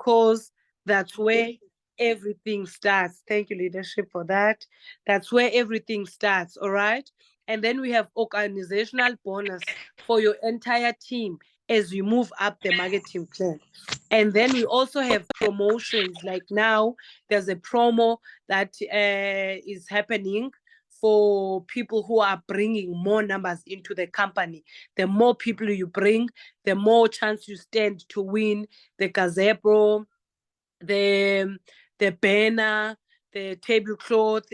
because that's where everything starts. Thank you, leadership, for that. That's where everything starts, all right? And then we have organizational bonus for your entire team as we move up the marketing plan. And then we also have promotions. Like now, there's a promo that is happening for people who are bringing more numbers into the company. The more people you bring, the more chance you stand to win the gazebo, the banner, the tablecloth,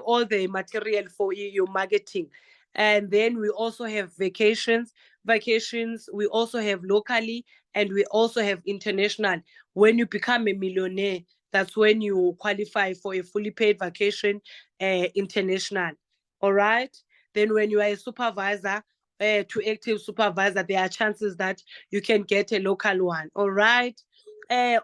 all the material for your marketing. And then we also have vacations. Vacations we also have locally, and we also have international. When you become a millionaire, that's when you qualify for a fully paid vacation international. All right. Then when you are a supervisor, to active supervisor, there are chances that you can get a local one. All right. Uh,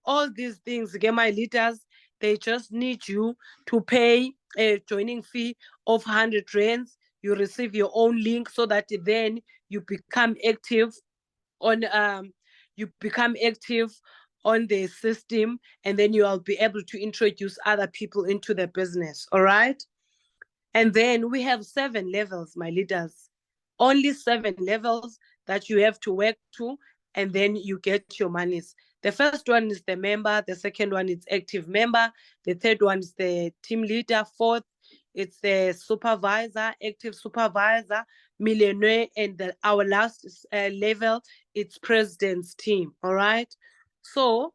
all these things, get my leaders, they just need you to pay a joining fee of 100 rands. You receive your own link so that then you become active on the system, and then you'll be able to introduce other people into the business. All right. And then we have 7 levels, my leaders. Only 7 levels that you have to work to, and then you get your monies. The first one is the member. The second one is active member. The third one is the team leader. Fourth, it's the supervisor, active supervisor, millionaire. And our last level, it's president's team. All right. So,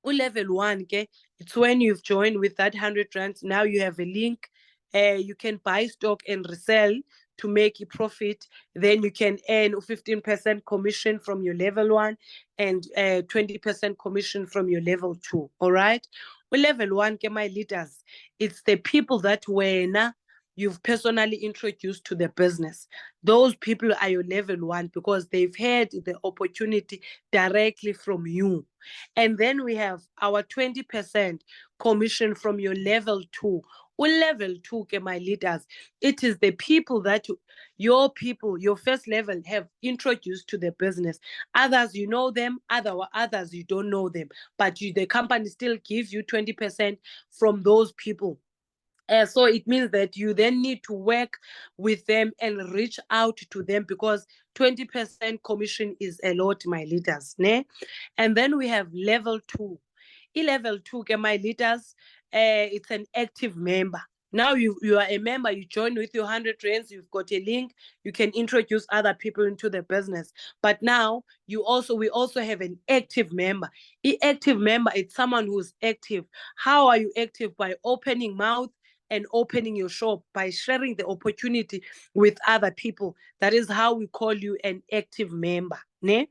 level 1, okay, it's when you've joined with that 100 rands. Now you have a link. You can buy stock and resell to make a profit. Then you can earn 15% commission from your level 1 and 20% commission from your level 2. All right. Well, level 1, okay, my leaders, it's the people that were you've personally introduced to the business. Those people are your level 1 because they've had the opportunity directly from you. And then we have our 20% commission from your level 2. Well, level 2, okay, my leaders, it is the people that your first level have introduced to the business. Others, you know them, others, you don't know them, but the company still gives you 20% from those people. So it means that you then need to work with them and reach out to them, because 20% commission is a lot, my leaders. Ne? And then we have level 2. Level 2, okay, my leaders, it's an active member. Now you are a member, you join with your 100 rands, you've got a link, you can introduce other people into the business. But now we also have an active member. Active member, it's someone who's active. How are you active? By opening mouth and opening your shop, by sharing the opportunity with other people. That is how we call you an active member. Ne?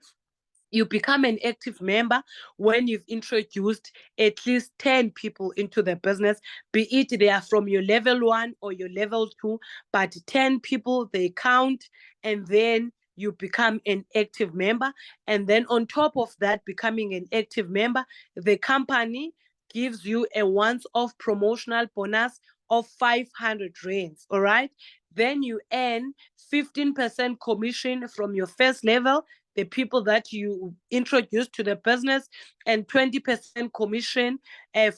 You become an active member when you've introduced at least 10 people into the business, be it they are from your level 1 or your level 2, but 10 people, they count, and then you become an active member. And then on top of that, becoming an active member, the company gives you a once-off promotional bonus of 500 rands, all right? Then you earn 15% commission from your first level, the people that you introduce to the business, and 20% commission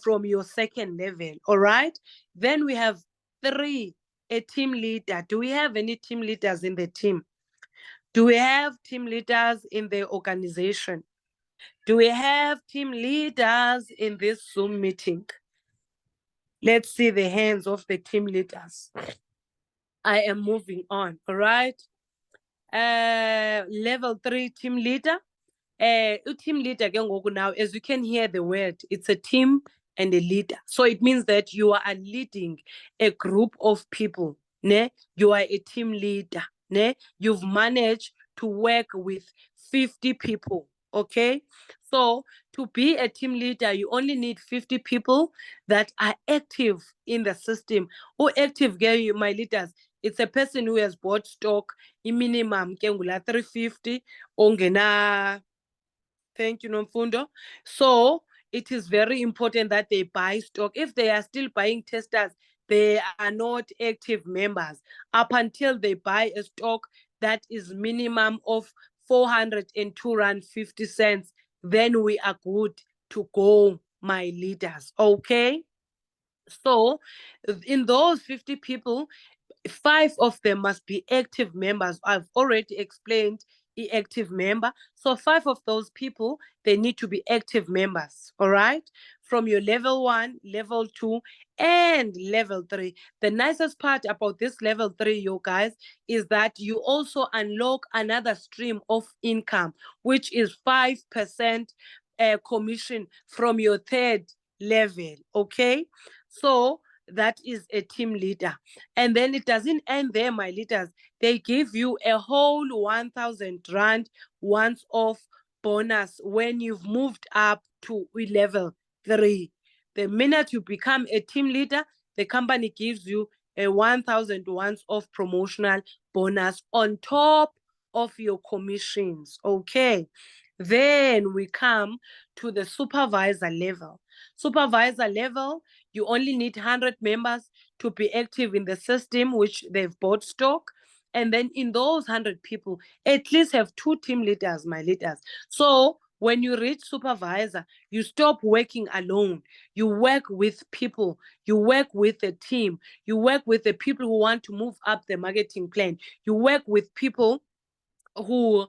from your second level. All right. Then we have 3, a team leader. Do we have any team leaders in the team? Do we have team leaders in the organization? Do we have team leaders in this Zoom meeting? Let's see the hands of the team leaders. I am moving on. All right. Level 3 team leader. Team leader now, as you can hear the word, it's a team and a leader. So it means that you are leading a group of people. Ne? You are a team leader. Ne? You've managed to work with 50 people. Okay. So to be a team leader, you only need 50 people that are active in the system. Who active, my leaders? It's a person who has bought stock, minimum ke ngula 350 ongena. Thank you, Nomfundo. So it is very important that they buy stock. If they are still buying testers, they are not active members. Up until they buy a stock that is minimum of 402 rand 50 cents, then we are good to go, my leaders. Okay. So in those 50 people, 5 of them must be active members. I've already explained the active member. So 5 of those people, they need to be active members. All right. From your level 1, level 2, and level 3. The nicest part about this level 3, you guys, is that you also unlock another stream of income, which is 5% commission from your third level. Okay. So that is a team leader. And then it doesn't end there, my leaders. They give you a whole 1,000 Rand once off bonus when you've moved up to level 3. The minute you become a team leader, the company gives you a 1,000 once off promotional bonus on top of your commissions. Okay. Then we come to the supervisor level. Supervisor level, you only need 100 members to be active in the system, which they've bought stock. And then in those 100 people, at least have 2 team leaders, my leaders. So when you reach supervisor, you stop working alone. You work with people. You work with a team. You work with the people who want to move up the marketing plan. You work with people who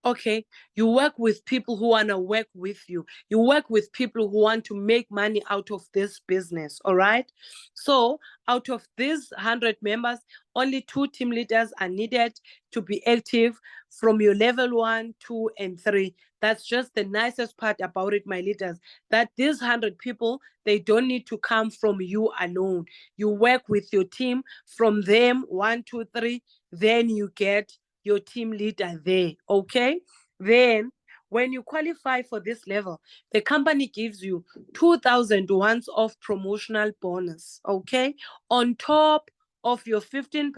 Okay, you work with people who want to work with you. You work with people who want to make money out of this business, all right? So, out of these 100 members, only 2 team leaders are needed to be active from your level 1, 2, and 3. That's just the nicest part about it, my leaders, that these 100 people, they don't need to come from you alone. You work with your team from them, 1, 2, 3, then you get your team leader there. Okay. Then when you qualify for this level, the company gives you 2,000 once of promotional bonus. Okay. On top of your 15%,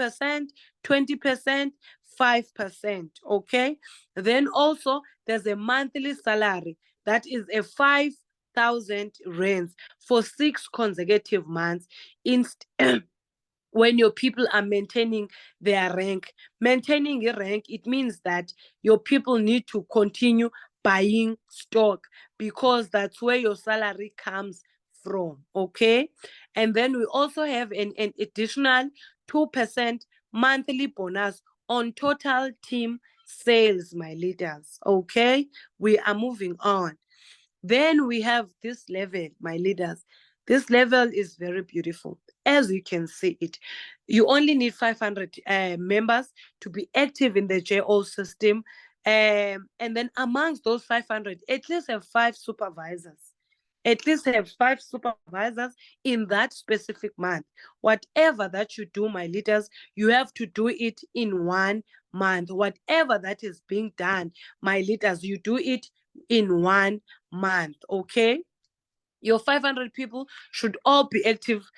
20%, 5%. Okay. Then also there's a monthly salary that is a 5,000 rands for 6 consecutive months. When your people are maintaining their rank. Maintaining a rank, it means that your people need to continue buying stock because that's where your salary comes from. Okay. And then we also have an additional 2% monthly bonus on total team sales, my leaders. Okay. We are moving on. Then we have this level, my leaders. This level is very beautiful. As you can see it, you only need 500 members to be active in the JO system. And then amongst those 500, at least have 5 supervisors. At least have 5 supervisors in that specific month. Whatever that you do, my leaders, you have to do it in 1 month. Whatever that is being done, my leaders, you do it in 1 month. Okay. Your 500 people should all be active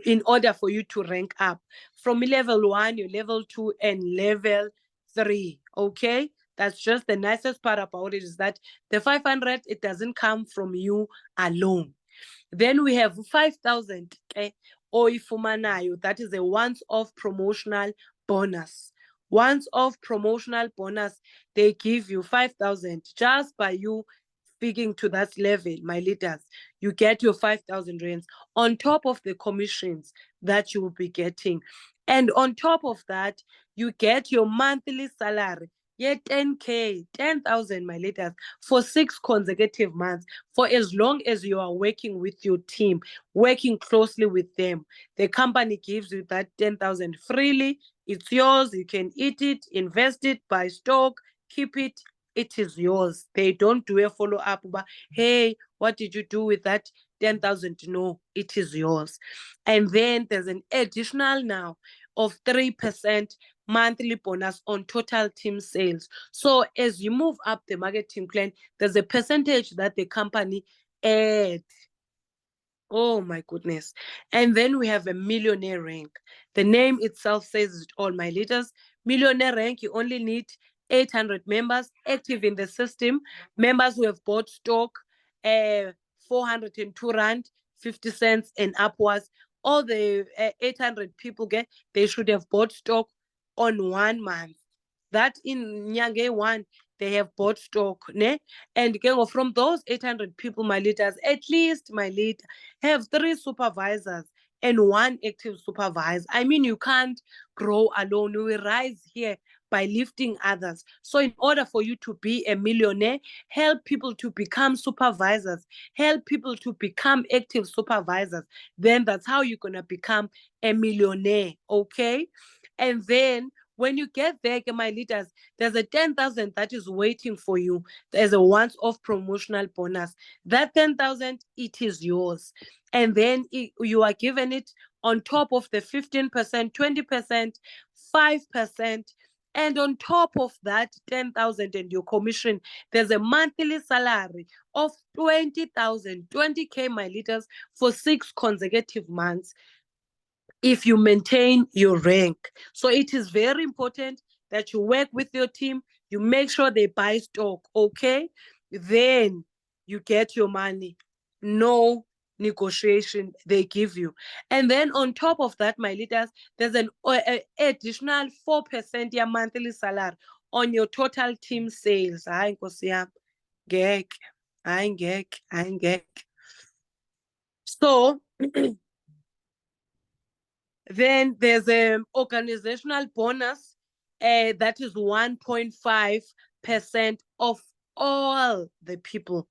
in order for you to rank up from level 1, your level 2, and level 3. Okay. That's just the nicest part about it, is that the 500, it doesn't come from you alone. Then we have 5,000 oifumanayo. That is a once-off promotional bonus. Once-off promotional bonus, they give you 5,000 just by you speaking to that level, my leaders. You get your 5,000 rands on top of the commissions that you will be getting. And on top of that, you get your monthly salary. Yeah, 10K, 10,000, my leaders, for 6 consecutive months, for as long as you are working with your team, working closely with them. The company gives you that 10,000 freely. It's yours. You can eat it, invest it, buy stock, keep it. It is yours. They don't do a follow-up, but hey, what did you do with that 10,000? No, it is yours. And then there's an additional now of 3% monthly bonus on total team sales. So as you move up the marketing plan, there's a percentage that the company adds. Oh my goodness. And then we have a millionaire rank. The name itself says it all, my leaders. Millionaire rank, you only need 800 members active in the system, members who have bought stock, 402 Rand, 50 cents and upwards. All the 800 people they should have bought stock on 1 month. That in Nyange 1, they have bought stock, ne? And from those 800 people, my leaders, at least my leader have 3 supervisors and 1 active supervisor. I mean, you can't grow alone. You will rise here by lifting others. So in order for you to be a millionaire, help people to become supervisors, help people to become active supervisors. Then that's how you're going to become a millionaire, okay? And then when you get there, my leaders, there's a 10,000 that is waiting for you. There's a once-off promotional bonus. That 10,000, it is yours. And then you are given it on top of the 15%, 20%, 5%. And on top of that 10,000 and your commission, there's a monthly salary of 20,000, 20K, my leaders, for 6 consecutive months if you maintain your rank. So it is very important that you work with your team, you make sure they buy stock, okay? Then you get your money. No negotiation, they give you. And then on top of that, my leaders, there's an additional 4% your monthly salary on your total team sales. Hayi Nkosi yami, ngeke. Hayi ngeke, hayi ngeke. So then there's an organizational bonus that is 1.5% of all the people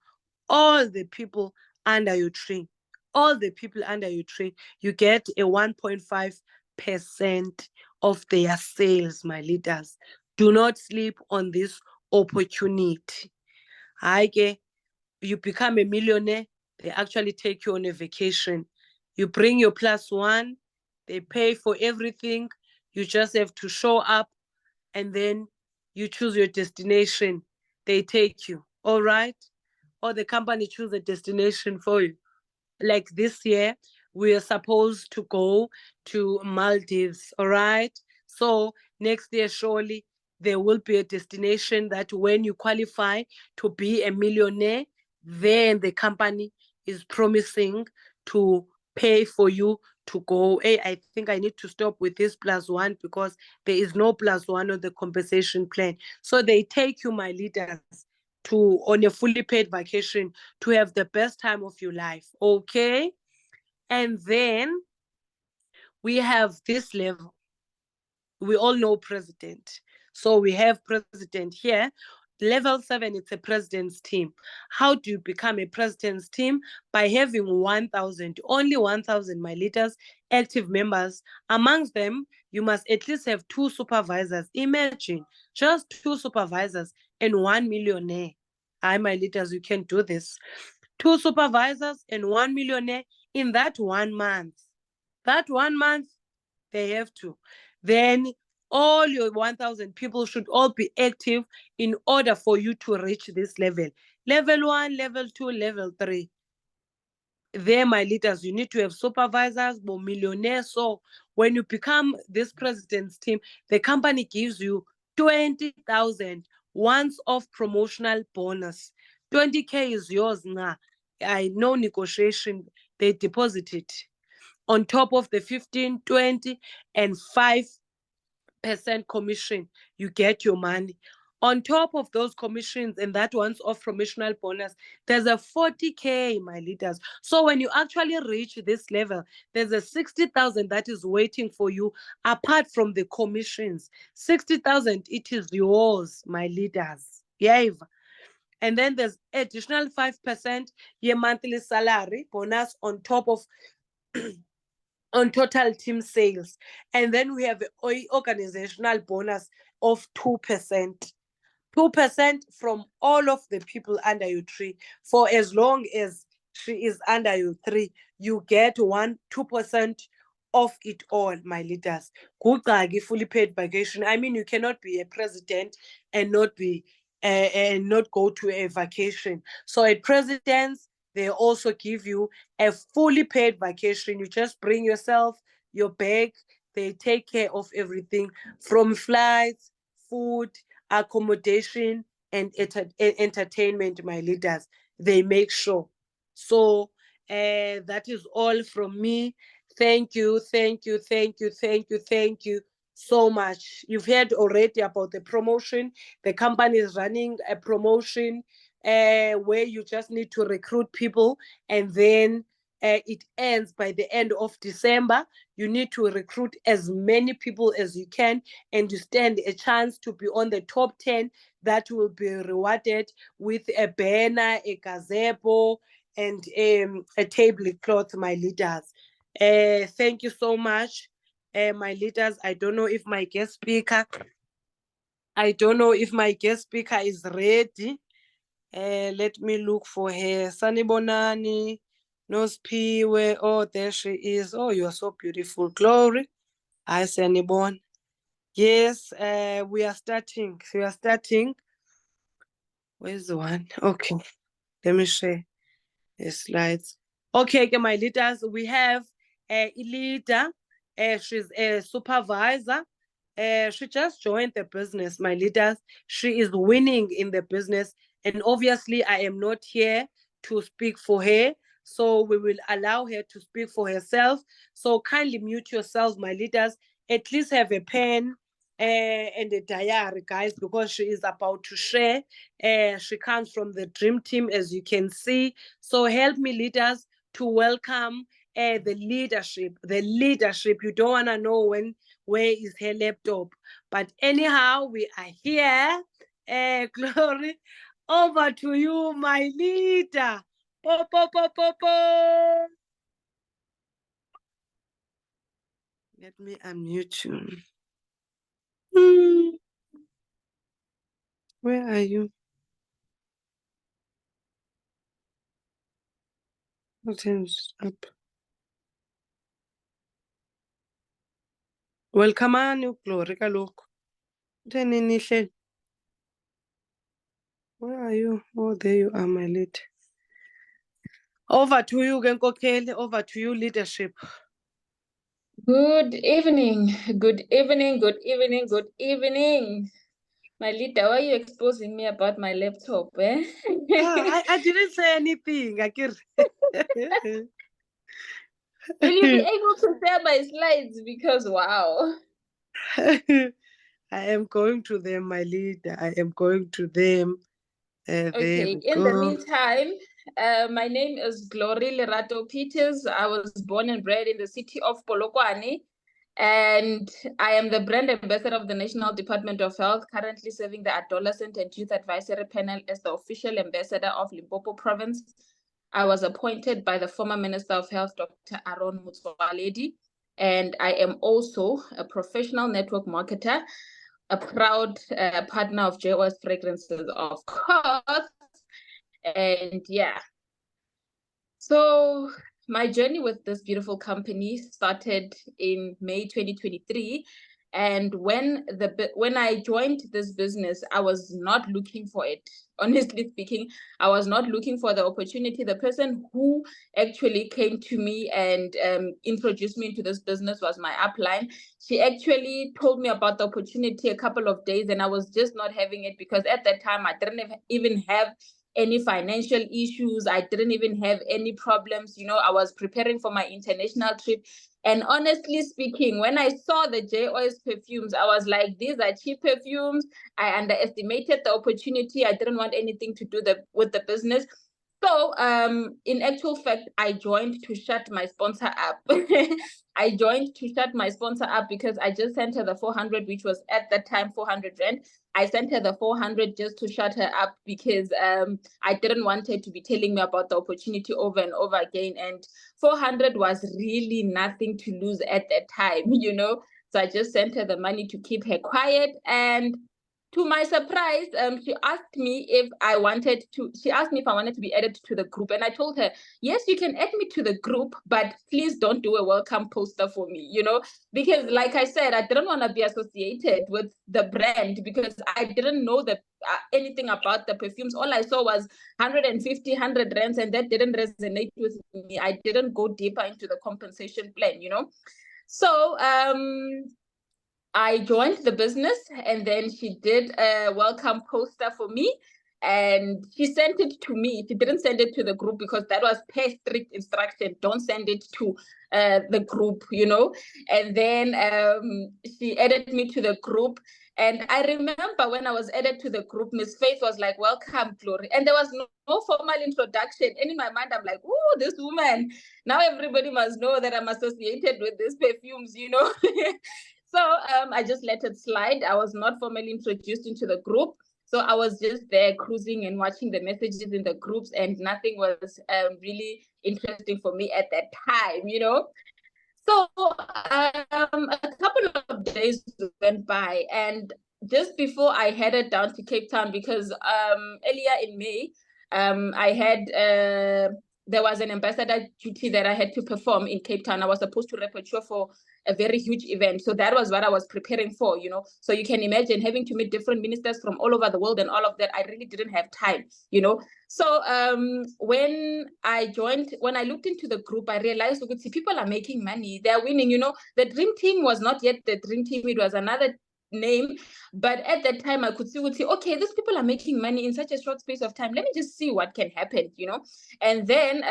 under your tree. All the people under your tree, you get a 1.5% of their sales, my leaders. Do not sleep on this opportunity. You become a millionaire, they actually take you on a vacation. You bring your +1, they pay for everything. You just have to show up and then you choose your destination. They take you, all right? Or the company choose a destination for you. Like this year, we are supposed to go to Maldives, all right? So next year, surely there will be a destination that when you qualify to be a millionaire, then the company is promising to pay for you to go. Hey, I think I need to stop with this +1 because there is no +1 on the compensation plan. So they take you, my leaders, to on a fully paid vacation to have the best time of your life, okay? And then we have this level. We all know president. So we have president here. Level 7, it's a president's team. How do you become a president's team? By having 1,000, only 1,000, my leaders, active members. Amongst them, you must at least have 2 supervisors. Imagine, just 2 supervisors and 1 millionaire. My leaders, you can do this. 2 supervisors and 1 millionaire in that 1 month. That 1 month, they have to. Then all your 1,000 people should all be active in order for you to reach this level. Level 1, level 2, level 3. There, my leaders, you need to have supervisors, but millionaires. So when you become this president's team, the company gives you 20,000 once off promotional bonus. 20K is yours now. No negotiation. They deposit it on top of the 15, 20, and 5% commission. You get your money. On top of those commissions and that one's off promotional bonus, there's a 40K, my leaders. So when you actually reach this level, there's a 60,000 that is waiting for you apart from the commissions. 60,000, it is yours, my leaders. Yeah. And then there's additional 5% year monthly salary bonus on top of on total team sales. And then we have an organizational bonus of 2%. 2% from all of the people under your tree. For as long as she is under your tree, you get 2% of it all, my leaders. Fully paid vacation. I mean, you cannot be a president and not be and not go to a vacation. So at presidents, they also give you a fully paid vacation. You just bring yourself, your bag. They take care of everything from flights, food, accommodation, and entertainment, my leaders. They make sure. So that is all from me. Thank you, thank you, thank you, thank you, thank you. so much. You've heard already about the promotion. The company is running a promotion where you just need to recruit people, and then it ends by the end of December. You need to recruit as many people as you can, and you stand a chance to be on the top 10 that will be rewarded with a banner, a gazebo, and a tablecloth, my leaders. Thank you so much, my leaders. I don't know if my guest speaker is ready. Let me look for her. Sanibonani, Nospiwe. Oh, there she is. Oh, you are so beautiful. Glowrii. Hi, Sanibon. Yes, we are starting. Where's the one? Okay, let me share the slides. Okay, my leaders, we have a leader. She's a supervisor. She just joined the business, my leaders. She is winning in the business. And obviously, I am not here to speak for her. So we will allow her to speak for herself. So kindly mute yourselves, my leaders. At least have a pen and a diary, guys, because she is about to share. She comes from the dream team, as you can see. So help me, leaders, to welcome the leadership. You don't want to know where is her laptop. But anyhow, we are here. Glowrii, over to you, my leader. Po, po, po, po, po. Let me unmute you. Where are you? Nothing's up. Welcome on, Glowrii, kaloku. Ntheni nihleli? Where are you? Oh, there you are, my lead. Over to you, Genkokheli. Over to you, leadership. Good evening. Good evening. Good evening. Good evening. My leader, why are you exposing me about my laptop? Eh? I didn't say anything. Will you be able to share my slides? Because wow. I am going to them, my leader. I am going to them. Okay, in the meantime, my name is Glowrii Lerato Pieters. I was born and bred in the city of Polokwane, and I am the brand ambassador of the National Department of Health, currently serving the Adolescent and Youth Advisory Panel as the official ambassador of Limpopo Province. I was appointed by the former Minister of Health, Dr. Aaron Motsoaledi, and I am also a professional network marketer, a proud partner of JOS Fragrances, of course. And yeah, so my journey with this beautiful company started in May 2023. And when I joined this business, I was not looking for it. Honestly speaking, I was not looking for the opportunity. The person who actually came to me and introduced me into this business was my upline. She actually told me about the opportunity a couple of days, and I was just not having it because at that time I didn't even have any financial issues. I didn't even have any problems. You know, I was preparing for my international trip. And honestly speaking, when I saw the JOS perfumes, I was like, these are cheap perfumes. I underestimated the opportunity. I didn't want anything to do with the business. So, in actual fact, I joined to shut my sponsor up. I joined to shut my sponsor up because I just sent her the 400, which was at that time 400 Rand. I sent her the 400 just to shut her up because I didn't want her to be telling me about the opportunity over and over again. And 400 was really nothing to lose at that time, you know. So I just sent her the money to keep her quiet. And to my surprise, she asked me if I wanted to be added to the group. And I told her, yes, you can add me to the group, but please don't do a welcome poster for me, you know, because like I said, I didn't want to be associated with the brand because I didn't know anything about the perfumes. All I saw was 150, 100 rands, and that didn't resonate with me. I didn't go deeper into the compensation plan, you know. So, I joined the business, and then she did a welcome poster for me. and she sent it to me. She didn't send it to the group because that was per strict instruction. Don't send it to the group, you know. And then she added me to the group. And I remember when I was added to the group, Miss Faith was like, welcome, Glowrii. And there was no formal introduction. And in my mind, I'm like, oh, this woman. Now everybody must know that I'm associated with these perfumes, you know. So I just let it slide. I was not formally introduced into the group. So I was just there cruising and watching the messages in the groups, and nothing was really interesting for me at that time, you know. So a couple of days went by, and just before I headed down to Cape Town, because earlier in May, I had there was an ambassador duty that I had to perform in Cape Town. I was supposed to rapporteur for a very huge event. So that was what I was preparing for, you know. So you can imagine having to meet different ministers from all over the world and all of that. I really didn't have time, you know. So when I joined, when I looked into the group, I realized, see, people are making money. They're winning, you know. The dream team was not yet the dream team. It was another name, but at that time I could see, okay, these people are making money in such a short space of time. Let me just see what can happen, you know. And then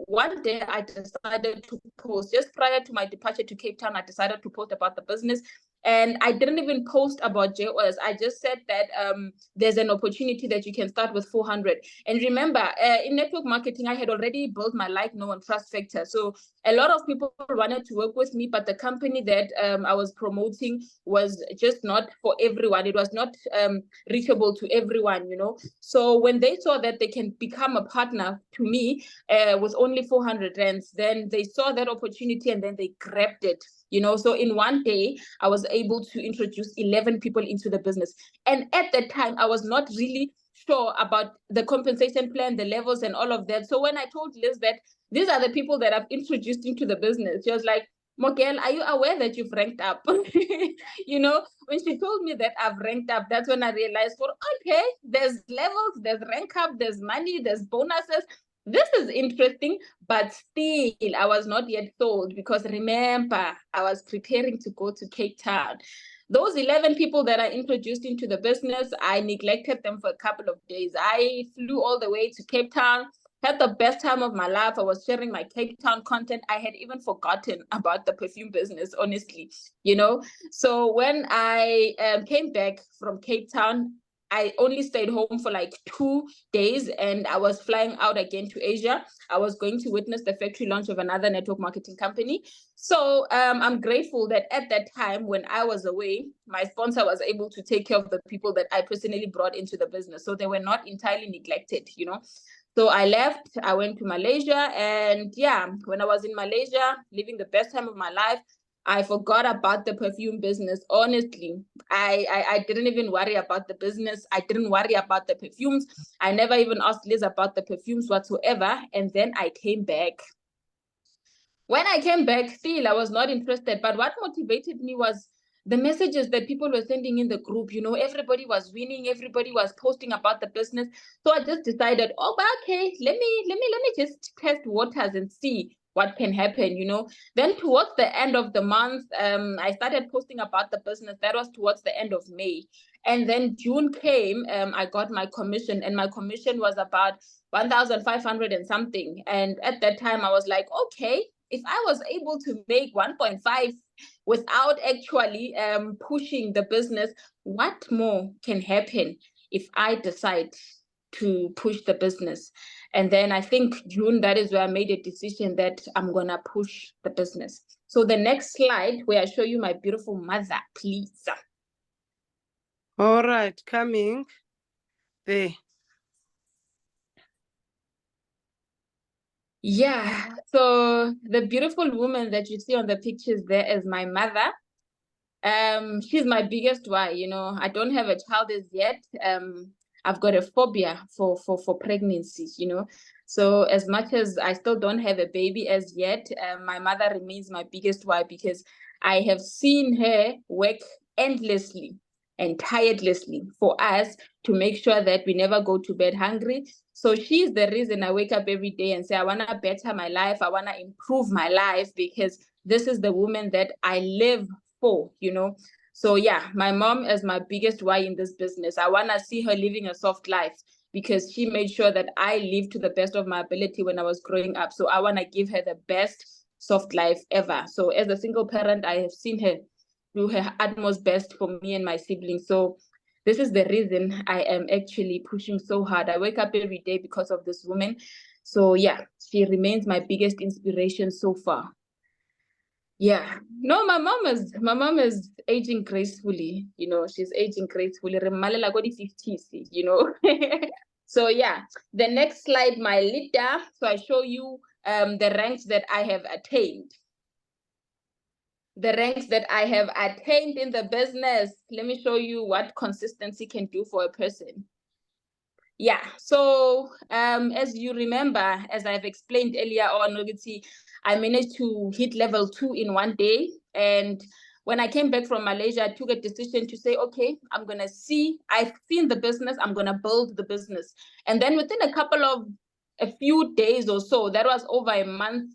one day I decided to post, just prior to my departure to Cape Town, I decided to post about the business. And I didn't even post about JOS. I just said that there's an opportunity that you can start with 400. And remember, in network marketing, I had already built my like, know, and trust factor. So a lot of people wanted to work with me, but the company that I was promoting was just not for everyone. It was not reachable to everyone, you know. So when they saw that they can become a partner to me with only 400 rands, then they saw that opportunity and then they grabbed it, you know. So in one day, I was able to introduce 11 people into the business. And at that time, I was not really sure about the compensation plan, the levels, and all of that. So when I told Liz that these are the people that I've introduced into the business, she was like, Mogel, are you aware that you've ranked up? You know, when she told me that I've ranked up, that's when I realized, well, okay, there's levels, there's rank up, there's money, there's bonuses. This is interesting, but still, I was not yet sold because remember, I was preparing to go to Cape Town. Those 11 people that I introduced into the business, I neglected them for a couple of days. I flew all the way to Cape Town, had the best time of my life. I was sharing my Cape Town content. I had even forgotten about the perfume business, honestly, you know. So when I came back from Cape Town, I only stayed home for like 2 days, and I was flying out again to Asia. I was going to witness the factory launch of another network marketing company. So I'm grateful that at that time when I was away, my sponsor was able to take care of the people that I personally brought into the business. So they were not entirely neglected, you know. So I left, I went to Malaysia, and yeah, when I was in Malaysia, living the best time of my life, I forgot about the perfume business. Honestly, I didn't even worry about the business. I didn't worry about the perfumes. I never even asked Liz about the perfumes whatsoever. And then I came back. When I came back, still, I was not interested. But what motivated me was the messages that people were sending in the group. You know, everybody was winning. Everybody was posting about the business. So I just decided, oh, okay, let me just test waters and see what can happen, you know. Then towards the end of the month, I started posting about the business. That was towards the end of May. And then June came, I got my commission, and my commission was about 1,500 and something. And at that time, I was like, okay, if I was able to make 1.5 without actually pushing the business, what more can happen if I decide to push the business? And then I think June, that is where I made a decision that I'm going to push the business. So the next slide where I show you my beautiful mother, please. All right, coming there. Yeah, so the beautiful woman that you see on the pictures there is my mother. She's my biggest why, you know. I don't have a child as yet. I've got a phobia for pregnancies, you know. So as much as I still don't have a baby as yet, my mother remains my biggest why, because I have seen her work endlessly and tirelessly for us to make sure that we never go to bed hungry. So she's the reason I wake up every day and say, I want to better my life. I want to improve my life, because this is the woman that I live for, you know. So yeah, my mom is my biggest why in this business. I want to see her living a soft life, because she made sure that I lived to the best of my ability when I was growing up. So I want to give her the best soft life ever. So as a single parent, I have seen her do her utmost best for me and my siblings. So this is the reason I am actually pushing so hard. I wake up every day because of this woman. So yeah, she remains my biggest inspiration so far. Yeah. No, my mom is aging gracefully. You know, she's aging gracefully. Remalela ko di 50s, you know. So yeah, the next slide, my leader. So I show you the ranks that I have attained. The ranks that I have attained in the business. Let me show you what consistency can do for a person. Yeah, so as you remember, as I've explained earlier on, I managed to hit level 2 in one day. And when I came back from Malaysia, I took a decision to say, okay, I've seen the business, I'm gonna build the business. And then within a few days or so, that was over a month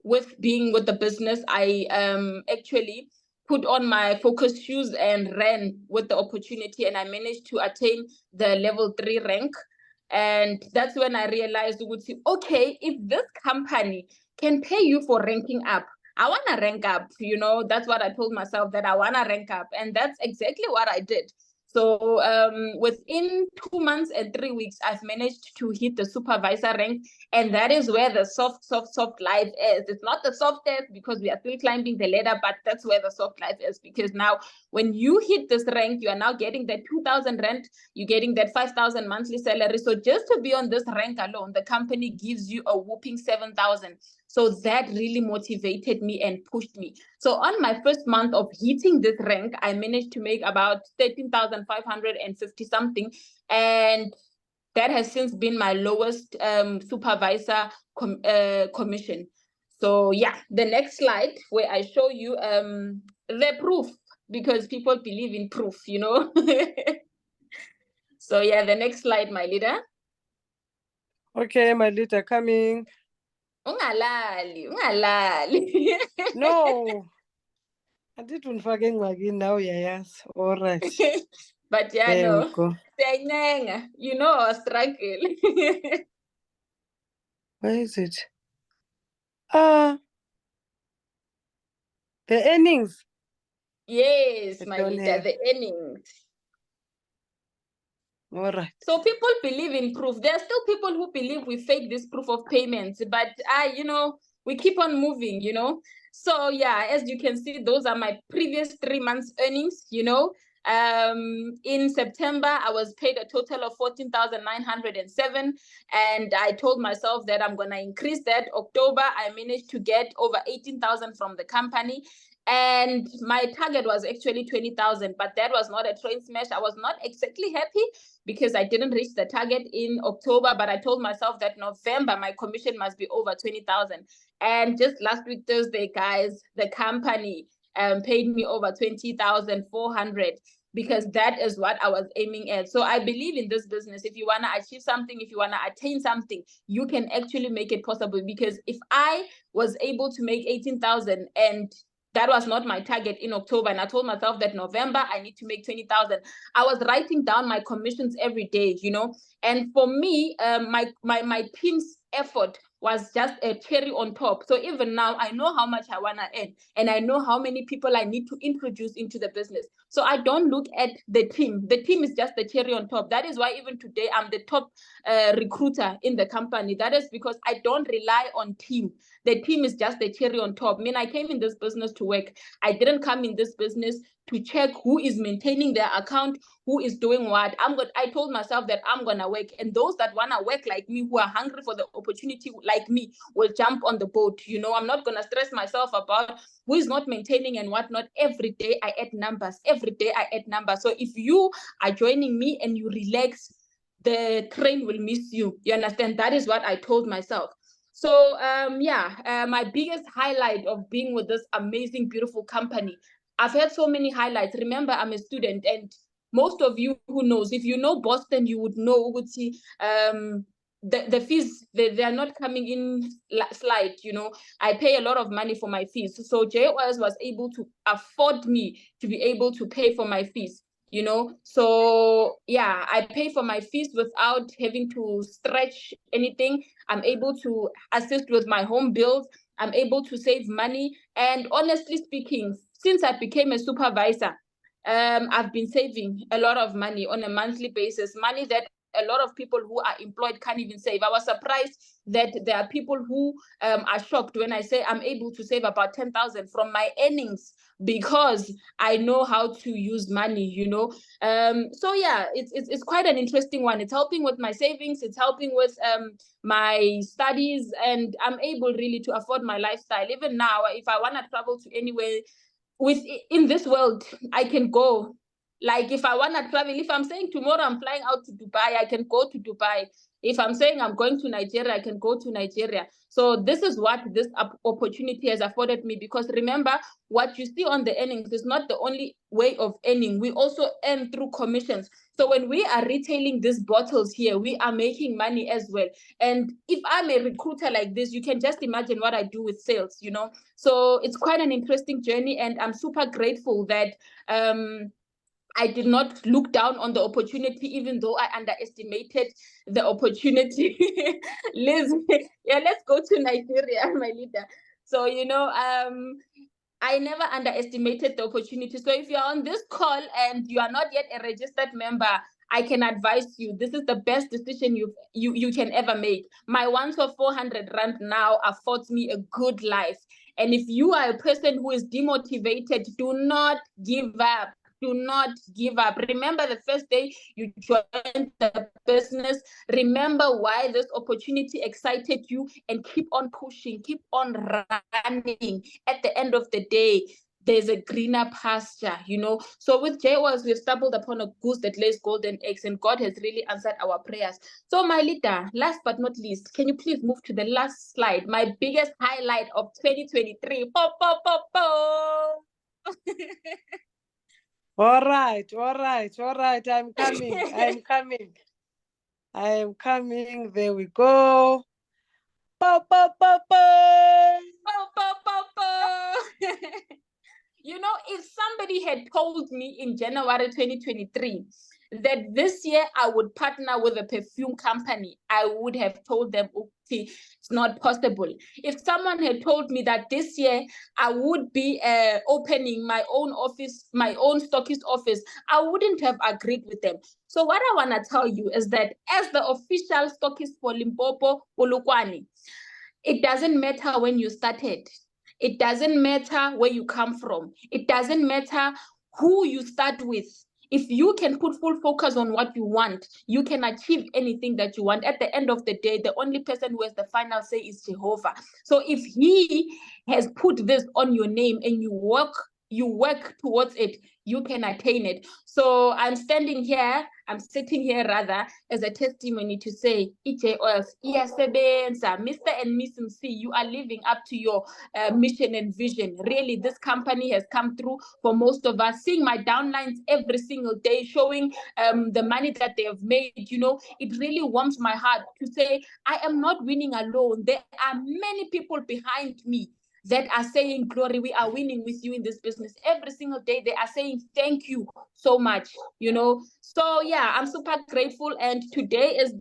with being with the business, I actually put on my focus shoes and ran with the opportunity, and I managed to attain the level 3 rank. And that's when I realized, okay, if this company can pay you for ranking up, I want to rank up, you know. That's what I told myself, that I want to rank up, and that's exactly what I did. So within 2 months and 3 weeks, I've managed to hit the supervisor rank. And that is where the soft life is. It's not the softest because we are still climbing the ladder, but that's where the soft life is. Because now when you hit this rank, you are now getting that 2,000 rent, you're getting that 5,000 monthly salary. So just to be on this rank alone, the company gives you a whooping 7,000. So that really motivated me and pushed me. So on my first month of hitting this rank, I managed to make about 13,550 something. And that has since been my lowest supervisor commission. So yeah, the next slide where I show you the proof, because people believe in proof, you know. So yeah, the next slide, my leader. Okay, my leader, coming. Ungalali. No. I didn't forget again now, yes. All right. But yeah, there no. We go. You know our struggle. Where is it? The earnings. Yes, my leader, the earnings. All right. So people believe in proof. There are still people who believe we fake this proof of payments, but you know, we keep on moving, you know. So yeah, as you can see, those are my previous 3 months earnings, you know. In September, I was paid a total of 14,907, and I told myself that I'm gonna increase that. October, I managed to get over 18,000 from the company. And my target was actually 20,000, but that was not a train smash. I was not exactly happy because I didn't reach the target in October, but I told myself that November, my commission must be over 20,000. And just last week, Thursday, guys, the company paid me over 20,400 because that is what I was aiming at. So I believe in this business. If you want to achieve something, if you want to attain something, you can actually make it possible. Because if I was able to make 18,000 and that was not my target in October, and I told myself that November I need to make 20,000. I was writing down my commissions every day, you know. And for me, my team's effort was just a cherry on top. So even now, I know how much I want to earn, and I know how many people I need to introduce into the business. So I don't look at the team. The team is just the cherry on top. That is why even today I'm the top recruiter in the company. That is because I don't rely on team. The team is just the cherry on top. I mean, I came in this business to work. I didn't come in this business to check who is maintaining their account, who is doing what. I told myself that I'm gonna work, and those that wanna work like me, who are hungry for the opportunity like me, will jump on the boat. You know, I'm not gonna stress myself about who is not maintaining and whatnot. Every day I add numbers. Every day I add numbers. So if you are joining me and you relax, the train will miss you. You understand? That is what I told myself. So my biggest highlight of being with this amazing, beautiful company, I've had so many highlights. Remember, I'm a student, and most of you who knows, if you know Boston, you would know the fees, they are not coming in slide, you know. I pay a lot of money for my fees. So JOS was able to afford me to be able to pay for my fees. you know. So yeah, I pay for my fees without having to stretch anything. I'm able to assist with my home bills. I'm able to save money. And honestly speaking, since I became a supervisor, I've been saving a lot of money on a monthly basis, money that a lot of people who are employed can't even save. I was surprised that there are people who are shocked when I say I'm able to save about 10,000 from my earnings because I know how to use money, you know. So yeah, it's quite an interesting one. It's helping with my savings. It's helping with my studies, and I'm able really to afford my lifestyle. Even now, if I want to travel to anywhere in this world, I can go. Like if I want to travel, if I'm saying tomorrow I'm flying out to Dubai, I can go to Dubai. If I'm saying I'm going to Nigeria, I can go to Nigeria. So this is what this opportunity has afforded me, because remember, what you see on the earnings is not the only way of earning. We also earn through commissions. So when we are retailing these bottles here, we are making money as well. And if I'm a recruiter like this, you can just imagine what I do with sales, you know. So it's quite an interesting journey, and I'm super grateful that I did not look down on the opportunity, even though I underestimated the opportunity. Liz, yeah, let's go to Nigeria, my leader. So, you know, I never underestimated the opportunity. So if you're on this call and you are not yet a registered member, I can advise you, this is the best decision you can ever make. My once for 400 rand now affords me a good life. And if you are a person who is demotivated, do not give up. Do not give up. Remember the first day you joined the business. Remember why this opportunity excited you, and keep on pushing, keep on running. At the end of the day, there's a greener pasture, you know. So with JWAS, we've stumbled upon a goose that lays golden eggs, and God has really answered our prayers. So my leader, last but not least, can you please move to the last slide? My biggest highlight of 2023. Po, po, po, po. All right. I'm coming. I am coming. There we go. Po, po, po, po. Po, po, po, po. You know, if somebody had told me in January 2023 that this year I would partner with a perfume company, I would have told them, okay, it's not possible. If someone had told me that this year I would be opening my own office, my own stockist office, I wouldn't have agreed with them. So what I want to tell you is that as the official stockist for Limpopo, Polokwane, it doesn't matter when you started. It doesn't matter where you come from. It doesn't matter who you start with. If you can put full focus on what you want, you can achieve anything that you want. At the end of the day, the only person who has the final say is Jehovah. So if he has put this on your name and you work towards it, you can attain it. So I'm sitting here rather, as a testimony to say, EJOS, Mr. and Mrs. C, you are living up to your mission and vision. Really, this company has come through for most of us. Seeing my downlines every single day, showing the money that they have made, you know, it really warms my heart to say, I am not winning alone. There are many people behind me that are saying, Glowrii, we are winning with you in this business. Every single day, they are saying, thank you so much, you know. So yeah, I'm super grateful. And today is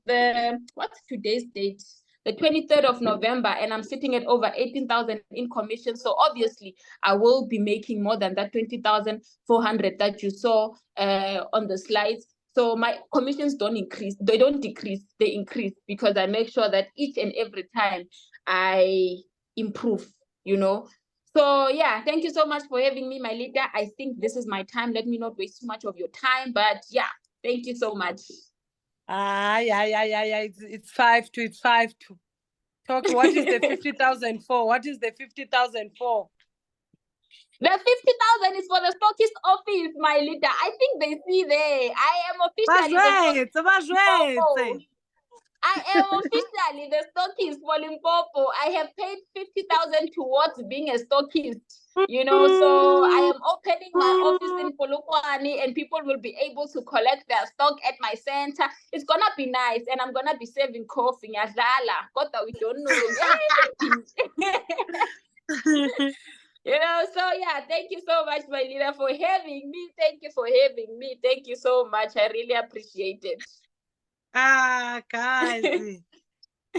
what's today's date? The 23rd of November, and I'm sitting at over 18,000 in commission. So obviously, I will be making more than that 20,400 that you saw on the slides. So my commissions don't increase, they don't decrease, they increase, because I make sure that each and every time I improve, you know. So yeah, thank you so much for having me, my leader. I think this is my time. Let me not waste too much of your time, but yeah, thank you so much. Yeah. It's 5 to. Talk. What is the 50,000 for? What is the 50,000 for? The 50,000 is for the stockist office, my leader. I think they see there. I am officially I am officially the stockist for Limpopo. I have paid 50,000 towards being a stockist, you know. So I am opening my office in Polokwane, and people will be able to collect their stock at my center. It's gonna be nice, and I'm gonna be serving coffee. We don't know. So yeah, thank you so much, my leader, for having me. Thank you for having me. Thank you so much. I really appreciate it. Guys.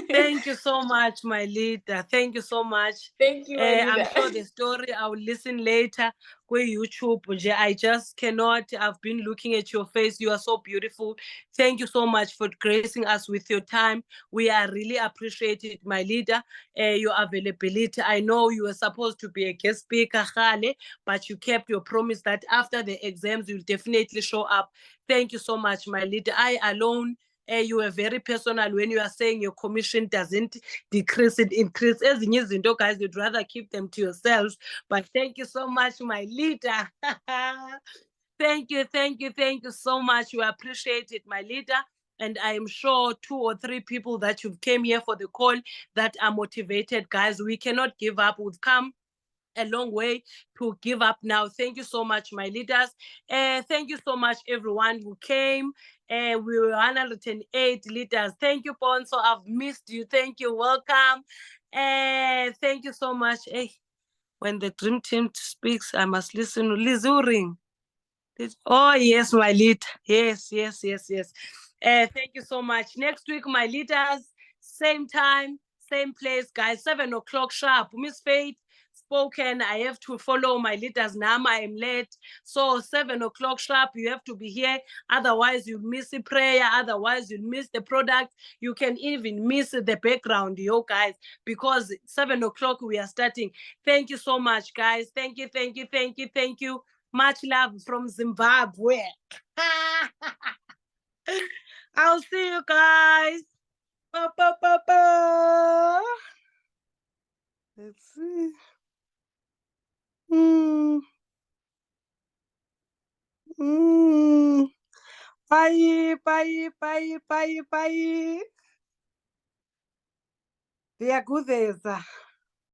Thank you so much, my leader. Thank you so much. Thank you, my leader. I'm sure the story I will listen later. Go YouTube. I just cannot. I've been looking at your face. You are so beautiful. Thank you so much for gracing us with your time. We are really appreciated, my leader. Your availability. I know you were supposed to be a guest speaker, Khale, but you kept your promise that after the exams you'll definitely show up. Thank you so much, my leader. I alone, you are very personal when you are saying your commission doesn't decrease, it increase. As in izinto, guys, you'd rather keep them to yourselves. But thank you so much, my leader. Thank you so much. We appreciate it, my leader. And I am sure 2 or 3 people that you've came here for the call that are motivated, guys. We cannot give up. We've come a long way to give up now. Thank you so much, my leaders. Thank you so much, everyone who came. We were 108 leaders. Thank you, Ponso. I've missed you. Thank you. Welcome. Thank you so much. Hey, when the dream team speaks, I must listen. Lizuring. Oh, yes, my lead. Yes. Thank you so much. Next week, my leaders, same time, same place, guys, 7 o'clock sharp. Miss Faith spoken. I have to follow my leaders now. I am late. So 7 o'clock sharp, you have to be here. Otherwise, you'll miss the prayer. Otherwise, you'll miss the product. You can even miss the background, yo, guys, because 7 o'clock we are starting. Thank you so much, guys. Thank you. Much love from Zimbabwe. I'll see you guys. Ba, ba, ba, ba. Let's see. Bye. Ndiyagudheza.